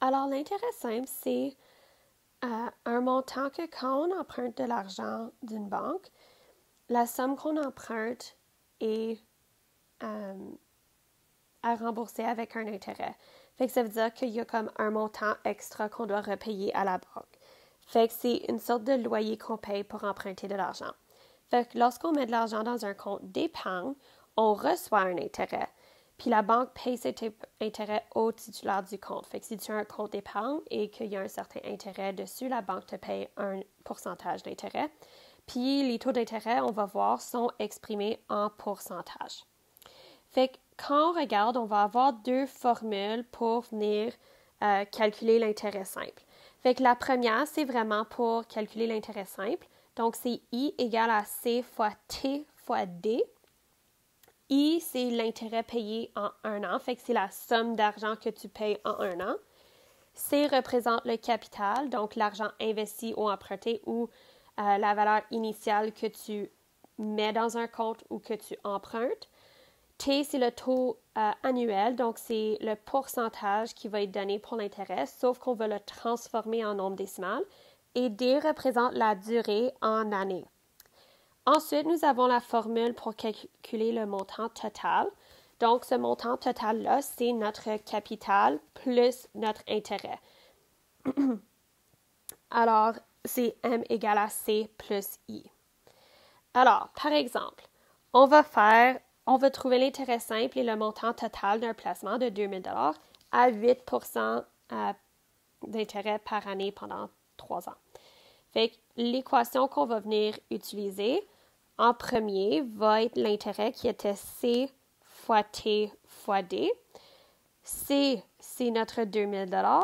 Alors, l'intérêt simple, c'est un montant que quand on emprunte de l'argent d'une banque, la somme qu'on emprunte est à rembourser avec un intérêt. Fait que ça veut dire qu'il y a comme un montant extra qu'on doit repayer à la banque. Fait que c'est une sorte de loyer qu'on paye pour emprunter de l'argent. Fait que lorsqu'on met de l'argent dans un compte d'épargne, on reçoit un intérêt. Puis la banque paye cet intérêt au titulaire du compte. Fait que si tu as un compte d'épargne et qu'il y a un certain intérêt dessus, la banque te paye un pourcentage d'intérêt. Puis les taux d'intérêt, on va voir, sont exprimés en pourcentage. Fait que quand on regarde, on va avoir deux formules pour venir calculer l'intérêt simple. Fait que la première, c'est vraiment pour calculer l'intérêt simple. Donc, c'est I égale à C fois T fois D. I, c'est l'intérêt payé en un an. Fait que c'est la somme d'argent que tu payes en un an. C représente le capital, donc l'argent investi ou emprunté ou la valeur initiale que tu mets dans un compte ou que tu empruntes. T, c'est le taux annuel, donc c'est le pourcentage qui va être donné pour l'intérêt, sauf qu'on va le transformer en nombre décimal. Et D représente la durée en années. Ensuite, nous avons la formule pour calculer le montant total. Donc, ce montant total-là, c'est notre capital plus notre intérêt. Alors, c'est M égale à C plus I. Alors, par exemple, on va trouver l'intérêt simple et le montant total d'un placement de 2 000 $ à 8 d'intérêt par année pendant 3 ans. Fait que l'équation qu'on va venir utiliser en premier va être l'intérêt qui était C fois T fois D. C, c'est notre 2 000 $.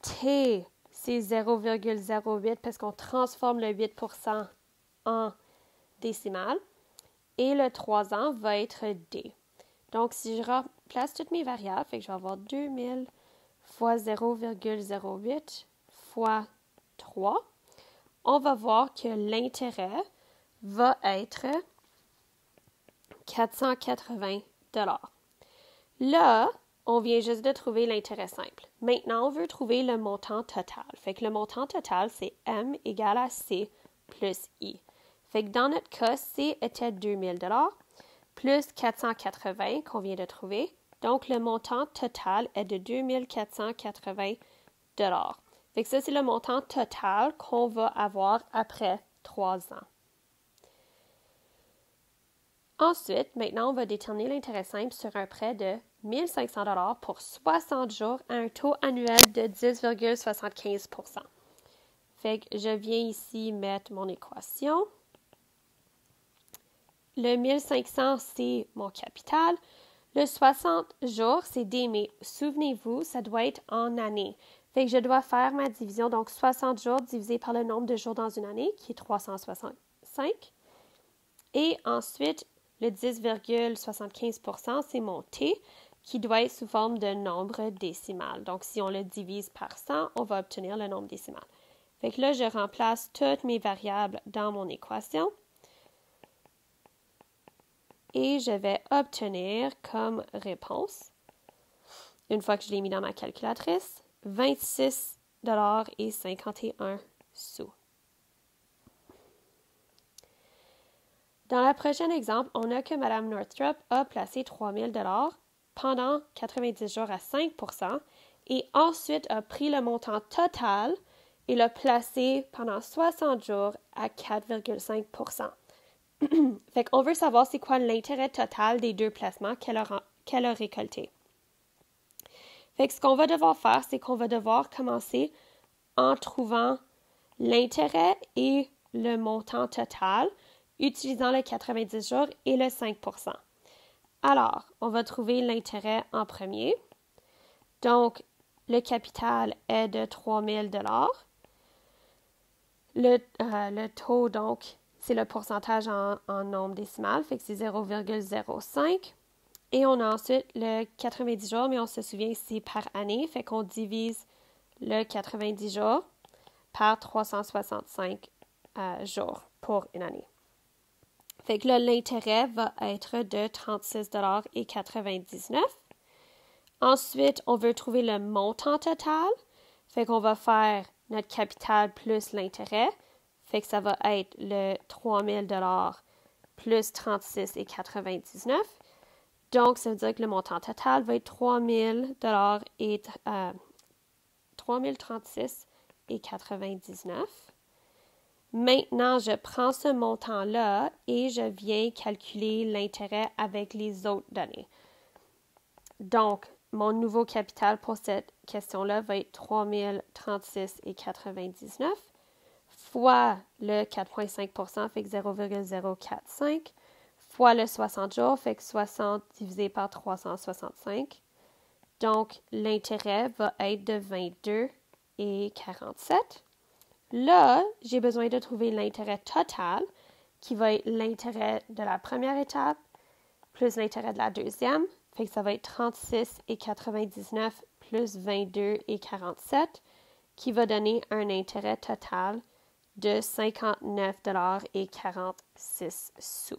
T, c'est 0,08 parce qu'on transforme le 8 en décimale. Et le 3 ans va être D. Donc, si je remplace toutes mes variables, fait que je vais avoir 2000 fois 0,08 fois 3, on va voir que l'intérêt va être 480 $. Là, on vient juste de trouver l'intérêt simple. Maintenant, on veut trouver le montant total. Fait que le montant total, c'est M égale à C plus I. Fait que dans notre cas, C était 2 000 $ plus 480 qu'on vient de trouver. Donc, le montant total est de 2 480 $. Fait que ça, c'est le montant total qu'on va avoir après 3 ans. Ensuite, maintenant, on va déterminer l'intérêt simple sur un prêt de 1 500 $ pour 60 jours à un taux annuel de 10,75 %. Fait que je viens ici mettre mon équation. Le 1500, c'est mon capital. Le 60 jours, c'est D, mais souvenez-vous, ça doit être en année. Fait que je dois faire ma division, donc 60 jours divisé par le nombre de jours dans une année, qui est 365. Et ensuite, le 10,75 %, c'est mon T, qui doit être sous forme de nombre décimal. Donc, si on le divise par 100, on va obtenir le nombre décimal. Fait que là, je remplace toutes mes variables dans mon équation. Et je vais obtenir comme réponse, une fois que je l'ai mis dans ma calculatrice, 26,51 $. Dans le prochain exemple, on a que Mme Northrop a placé 3 000 $ pendant 90 jours à 5 % et ensuite a pris le montant total et l'a placé pendant 60 jours à 4,5 %. Fait qu'on veut savoir c'est quoi l'intérêt total des deux placements qu'elle a récoltés. Fait que ce qu'on va devoir faire, c'est qu'on va devoir commencer en trouvant l'intérêt et le montant total, utilisant le 90 jours et le 5 %. Alors, on va trouver l'intérêt en premier. Donc, le capital est de 3 000 $. Le taux, donc, c'est le pourcentage en nombre décimal, fait que c'est 0,05. Et on a ensuite le 90 jours, mais on se souvient que c'est par année, fait qu'on divise le 90 jours par 365 jours pour une année. Fait que là, l'intérêt va être de 36,99 $. Ensuite, on veut trouver le montant total. Fait qu'on va faire notre capital plus l'intérêt. Fait que ça va être le 3 000 plus 36,99. Donc, ça veut dire que le montant total va être 3 000 et 3 036,99. Maintenant, je prends ce montant-là et je viens calculer l'intérêt avec les autres données. Donc, mon nouveau capital pour cette question-là va être 3 036,99 fois le 4,5 fait que 0,045 fois le 60 jours, fait que 60 divisé par 365. Donc, l'intérêt va être de 22,47. Là, j'ai besoin de trouver l'intérêt total, qui va être l'intérêt de la première étape plus l'intérêt de la deuxième. Fait que ça va être 36,99 plus 22,47, qui va donner un intérêt total de 59,46 $.